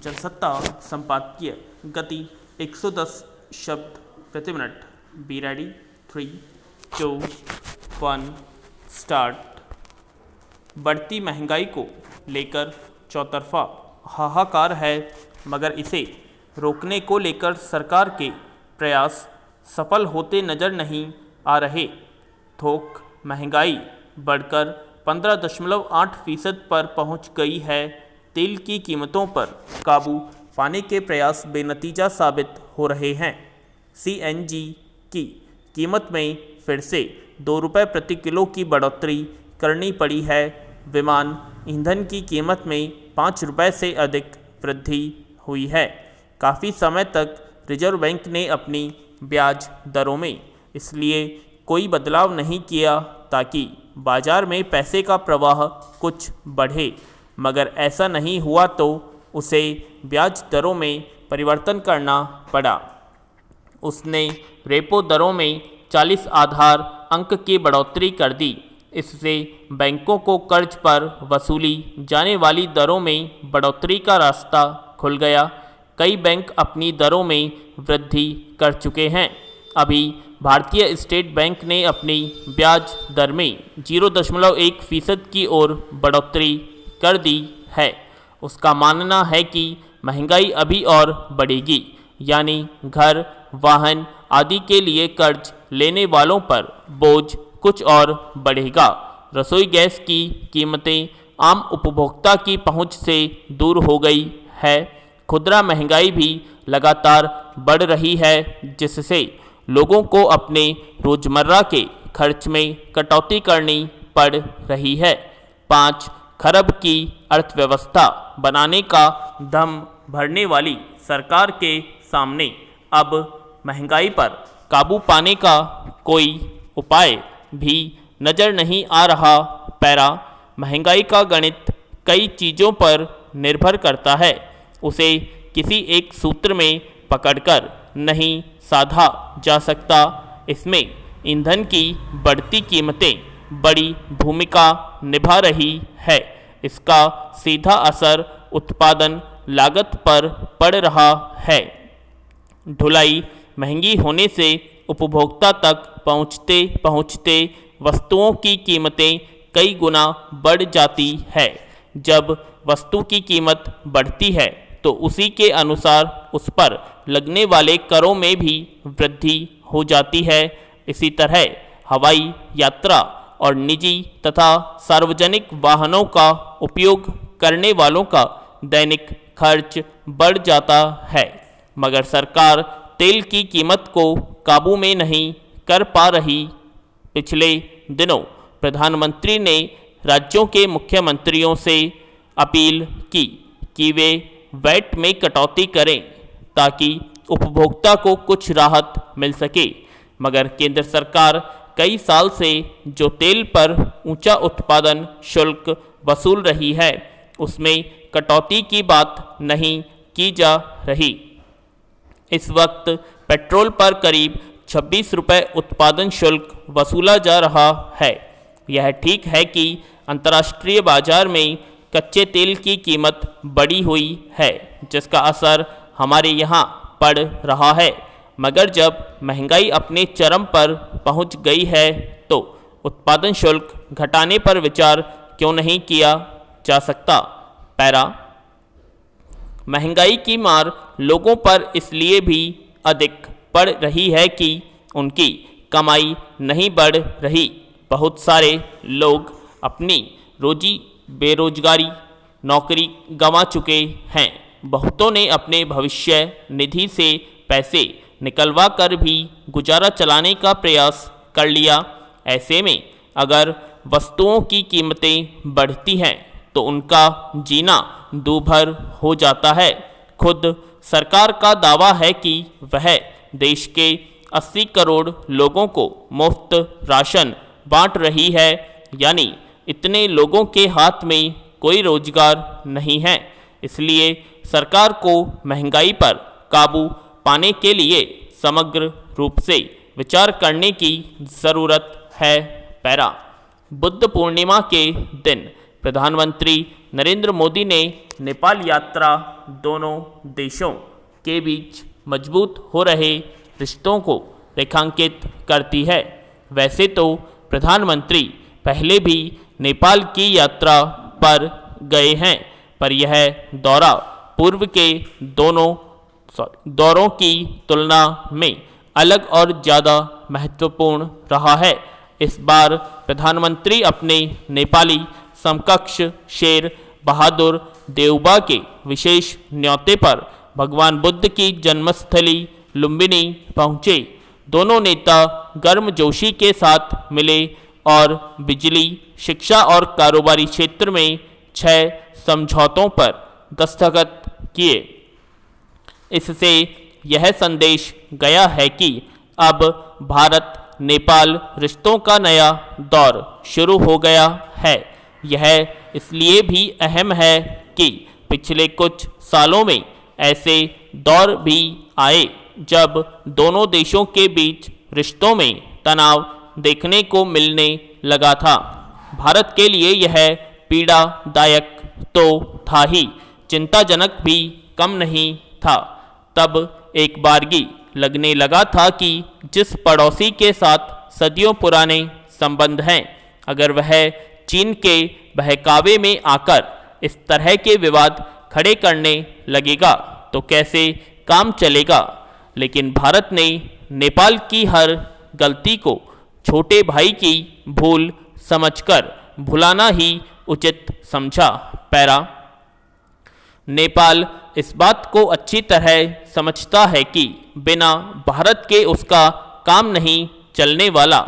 जनसत्ता संपादकीय गति 110 शब्द प्रति मिनट। Be ready, 3, 2, 1 start. बढ़ती महंगाई को लेकर चौतरफा हाहाकार है, मगर इसे रोकने को लेकर सरकार के प्रयास सफल होते नजर नहीं आ रहे। थोक महंगाई बढ़कर 15.8% पर पहुंच गई है। तेल की कीमतों पर काबू पाने के प्रयास बेनतीजा साबित हो रहे हैं। CNG की कीमत में फिर से 2 रुपये प्रति किलो की बढ़ोतरी करनी पड़ी है। विमान ईंधन की कीमत में 5 रुपये से अधिक वृद्धि हुई है। काफ़ी समय तक रिजर्व बैंक ने अपनी ब्याज दरों में इसलिए कोई बदलाव नहीं किया ताकि बाजार में पैसे का प्रवाह कुछ बढ़े, मगर ऐसा नहीं हुआ तो उसे ब्याज दरों में परिवर्तन करना पड़ा। उसने रेपो दरों में 40 आधार अंक की बढ़ोतरी कर दी। इससे बैंकों को कर्ज पर वसूली जाने वाली दरों में बढ़ोतरी का रास्ता खुल गया। कई बैंक अपनी दरों में वृद्धि कर चुके हैं। अभी भारतीय स्टेट बैंक ने अपनी ब्याज दर में 0.1% की ओर बढ़ोतरी कर दी है। उसका मानना है कि महंगाई अभी और बढ़ेगी, यानी घर, वाहन आदि के लिए कर्ज लेने वालों पर बोझ कुछ और बढ़ेगा। रसोई गैस की कीमतें आम उपभोक्ता की पहुंच से दूर हो गई है। खुदरा महंगाई भी लगातार बढ़ रही है, जिससे लोगों को अपने रोजमर्रा के खर्च में कटौती करनी पड़ रही है। 5 खरब की अर्थव्यवस्था बनाने का दम भरने वाली सरकार के सामने अब महंगाई पर काबू पाने का कोई उपाय भी नज़र नहीं आ रहा। पैरा महंगाई का गणित कई चीज़ों पर निर्भर करता है। उसे किसी एक सूत्र में पकड़कर नहीं साधा जा सकता। इसमें ईंधन की बढ़ती कीमतें बड़ी भूमिका निभा रही है। इसका सीधा असर उत्पादन लागत पर पड़ रहा है। ढुलाई महंगी होने से उपभोक्ता तक पहुँचते पहुँचते वस्तुओं की कीमतें कई गुना बढ़ जाती है। जब वस्तु की कीमत बढ़ती है तो उसी के अनुसार उस पर लगने वाले करों में भी वृद्धि हो जाती है। इसी तरह हवाई यात्रा और निजी तथा सार्वजनिक वाहनों का उपयोग करने वालों का दैनिक खर्च बढ़ जाता है, मगर सरकार तेल की कीमत को काबू में नहीं कर पा रही। पिछले दिनों प्रधानमंत्री ने राज्यों के मुख्यमंत्रियों से अपील की कि वे वैट में कटौती करें ताकि उपभोक्ता को कुछ राहत मिल सके, मगर केंद्र सरकार कई साल से जो तेल पर ऊंचा उत्पादन शुल्क वसूल रही है, उसमें कटौती की बात नहीं की जा रही। इस वक्त पेट्रोल पर करीब 26 रुपये उत्पादन शुल्क वसूला जा रहा है। यह ठीक है कि अंतर्राष्ट्रीय बाजार में कच्चे तेल की कीमत बढ़ी हुई है, जिसका असर हमारे यहाँ पड़ रहा है, मगर जब महंगाई अपने चरम पर पहुंच गई है तो उत्पादन शुल्क घटाने पर विचार क्यों नहीं किया जा सकता। पैरा महंगाई की मार लोगों पर इसलिए भी अधिक पड़ रही है कि उनकी कमाई नहीं बढ़ रही। बहुत सारे लोग अपनी रोजी बेरोजगारी नौकरी गंवा चुके हैं। बहुतों ने अपने भविष्य निधि से पैसे निकलवा कर भी गुजारा चलाने का प्रयास कर लिया। ऐसे में अगर वस्तुओं की कीमतें बढ़ती हैं तो उनका जीना दूभर हो जाता है। खुद सरकार का दावा है कि वह देश के 80 करोड़ लोगों को मुफ्त राशन बांट रही है, यानी इतने लोगों के हाथ में कोई रोजगार नहीं है। इसलिए सरकार को महंगाई पर काबू पाने के लिए समग्र रूप से विचार करने की ज़रूरत है। पैरा बुद्ध पूर्णिमा के दिन प्रधानमंत्री नरेंद्र मोदी ने नेपाल यात्रा दोनों देशों के बीच मजबूत हो रहे रिश्तों को रेखांकित करती है। वैसे तो प्रधानमंत्री पहले भी नेपाल की यात्रा पर गए हैं, पर यह दौरा पूर्व के दोनों दौरों की तुलना में अलग और ज़्यादा महत्वपूर्ण रहा है। इस बार प्रधानमंत्री अपने नेपाली समकक्ष शेर बहादुर देउबा के विशेष न्योते पर भगवान बुद्ध की जन्मस्थली लुम्बिनी पहुँचे। दोनों नेता गर्मजोशी के साथ मिले और बिजली, शिक्षा और कारोबारी क्षेत्र में 6 समझौतों पर दस्तखत किए। इससे यह संदेश गया है कि अब भारत नेपाल रिश्तों का नया दौर शुरू हो गया है। यह इसलिए भी अहम है कि पिछले कुछ सालों में ऐसे दौर भी आए जब दोनों देशों के बीच रिश्तों में तनाव देखने को मिलने लगा था। भारत के लिए यह पीड़ादायक तो था ही, चिंताजनक भी कम नहीं था। तब एक बारगी लगने लगा था कि जिस पड़ोसी के साथ सदियों पुराने संबंध हैं, अगर वह चीन के बहकावे में आकर इस तरह के विवाद खड़े करने लगेगा तो कैसे काम चलेगा। लेकिन भारत ने नेपाल की हर गलती को छोटे भाई की भूल समझकर भुलाना ही उचित समझा। पैरा नेपाल इस बात को अच्छी तरह समझता है कि बिना भारत के उसका काम नहीं चलने वाला।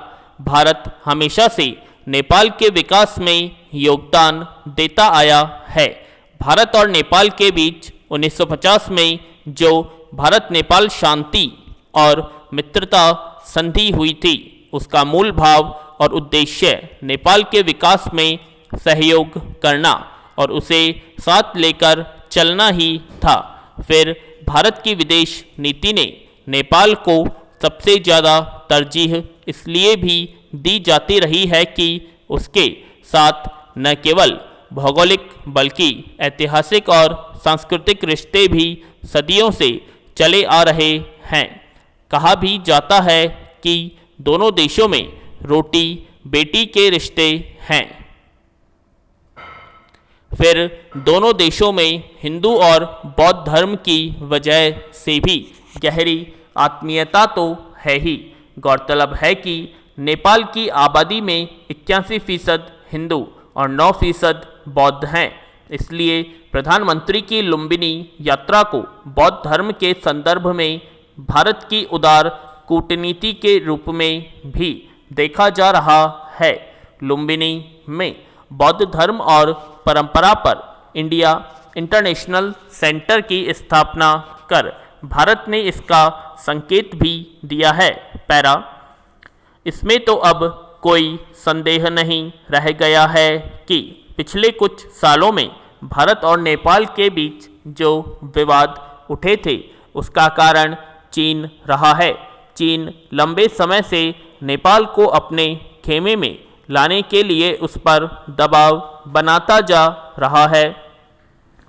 भारत हमेशा से नेपाल के विकास में योगदान देता आया है। भारत और नेपाल के बीच 1950 में जो भारत नेपाल शांति और मित्रता संधि हुई थी, उसका मूल भाव और उद्देश्य नेपाल के विकास में सहयोग करना और उसे साथ लेकर चलना ही था। फिर भारत की विदेश नीति ने नेपाल को सबसे ज़्यादा तरजीह इसलिए भी दी जाती रही है कि उसके साथ न केवल भौगोलिक बल्कि ऐतिहासिक और सांस्कृतिक रिश्ते भी सदियों से चले आ रहे हैं। कहा भी जाता है कि दोनों देशों में रोटी बेटी के रिश्ते हैं। फिर दोनों देशों में हिंदू और बौद्ध धर्म की वजह से भी गहरी आत्मीयता तो है ही। गौरतलब है कि नेपाल की आबादी में 81% हिंदू और 9% बौद्ध हैं। इसलिए प्रधानमंत्री की लुम्बिनी यात्रा को बौद्ध धर्म के संदर्भ में भारत की उदार कूटनीति के रूप में भी देखा जा रहा है। लुम्बिनी में बौद्ध धर्म और परंपरा पर इंडिया इंटरनेशनल सेंटर की स्थापना कर भारत ने इसका संकेत भी दिया है। पैरा इसमें तो अब कोई संदेह नहीं रह गया है कि पिछले कुछ सालों में भारत और नेपाल के बीच जो विवाद उठे थे, उसका कारण चीन रहा है। चीन लंबे समय से नेपाल को अपने खेमे में लाने के लिए उस पर दबाव बनाता जा रहा है।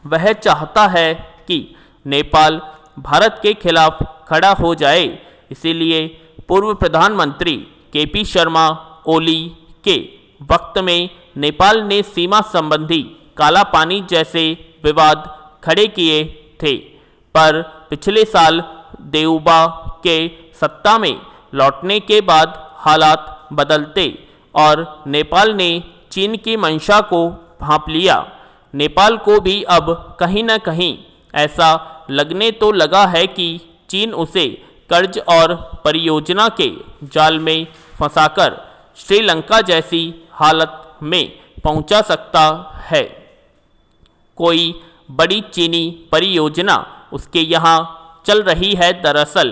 वह चाहता है कि नेपाल भारत के खिलाफ खड़ा हो जाए। इसीलिए पूर्व प्रधानमंत्री केपी शर्मा ओली के वक्त में नेपाल ने सीमा संबंधी काला पानी जैसे विवाद खड़े किए थे, पर पिछले साल देउबा के सत्ता में लौटने के बाद हालात बदलते और नेपाल ने चीन की मंशा को भांप लिया। नेपाल को भी अब कहीं न कहीं ऐसा लगने तो लगा है कि चीन उसे कर्ज और परियोजना के जाल में फंसाकर श्रीलंका जैसी हालत में पहुंचा सकता है। कोई बड़ी चीनी परियोजना उसके यहाँ चल रही है। दरअसल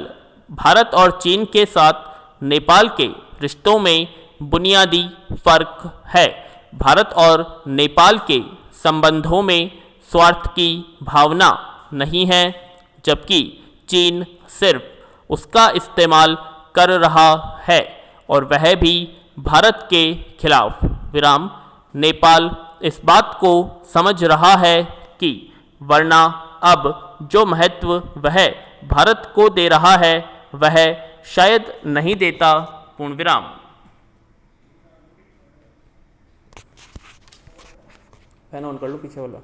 भारत और चीन के साथ नेपाल के रिश्तों में बुनियादी फर्क है। भारत और नेपाल के संबंधों में स्वार्थ की भावना नहीं है, जबकि चीन सिर्फ उसका इस्तेमाल कर रहा है और वह भी भारत के खिलाफ। विराम नेपाल इस बात को समझ रहा है कि वरना अब जो महत्व वह भारत को दे रहा है वह शायद नहीं देता। पूर्ण विराम। फैन ऑन कर लो पीछे वाला।